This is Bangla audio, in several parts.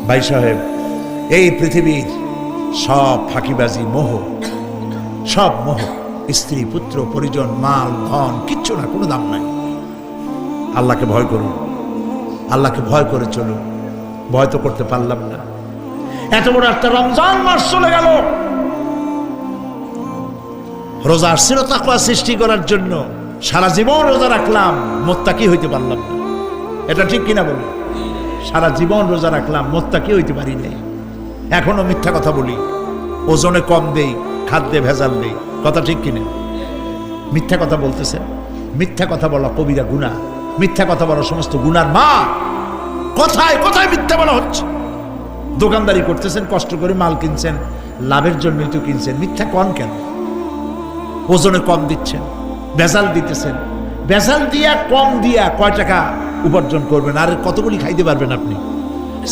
ভাই সাহেব, এই পৃথিবীর সব ফাঁকিবাজি, মোহ, সব মোহ, স্ত্রী, পুত্র, পরিজন, মাল, ধন, কিচ্ছু না, কোনো দাম নাই। আল্লাহকে ভয় করুন, আল্লাহকে ভয় করে চলুন। ভয় তো করতে পারলাম না। এত বড় একটা রমজান মাস চলে গেল, রোজা আসছিল তাকওয়া সৃষ্টি করার জন্য, সারা জীবন রোজা রাখলাম, মুত্তাকি হইতে পারলাম না। এটা ঠিক কিনা বলুন? সারা জীবন রোজা রাখলাম, মুত্তাকি হইতে পারি নাই। এখনো মিথ্যা কথা বলি, ওজনে কম দেই, খাদ্যে ভেজাল দেই। কথা ঠিক কিনা? মিথ্যা কথা বলতেছেন। মিথ্যা কথা বলা কবিরা গুনাহ, মিথ্যা কথা বলা সমস্ত গুনার মা। কোথায় কোথায় মিথ্যা বলা হচ্ছে। দোকানদারি করতেছেন, কষ্ট করে মাল কিনছেন, লাভের জন্যই তো কিনছেন, মিথ্যা কন কেন? ওজনে কম দিচ্ছেন, ভেজাল দিতেছেন, ভেজাল দিয়া কম দিয়া কয় টাকা উপার্জন করবেন? আর কতগুলি খাইতে পারবেন আপনি?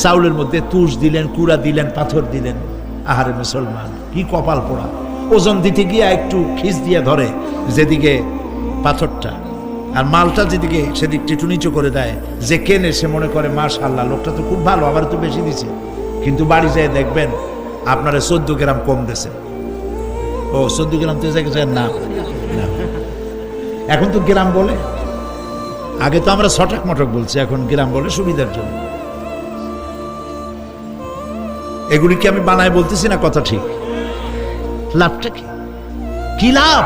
চাউলের মধ্যে তুষ দিলেন, কুড়া দিলেন, পাথর দিলেন। আহারে মুসলমান, কি কপাল পোড়া। ওজন দিতে গিয়া একটু খিস দিয়ে ধরে যেদিকে পাথরটা, আর মালটা যেদিকে সেদিক একটু নিচু করে দেয়। যে কেনে সে মনে করে মাশাআল্লাহ, লোকটা তো খুব ভালো, আবার তো বেশি দিছে। কিন্তু বাড়ি যেয়ে দেখবেন আপনারা 14 গ্রাম কম দিয়েছে। ও 14 গ্রাম তো জায়গায় না, এখন তো গ্রাম বলে। আগে তো আমরা ছটাক মটক বলছি, এখন গ্রাম বলে সুবিধার জন্য। এগুলি কি আমি বানায় বলতেছি না? কথা ঠিক। লাভটা কি? কি লাভ?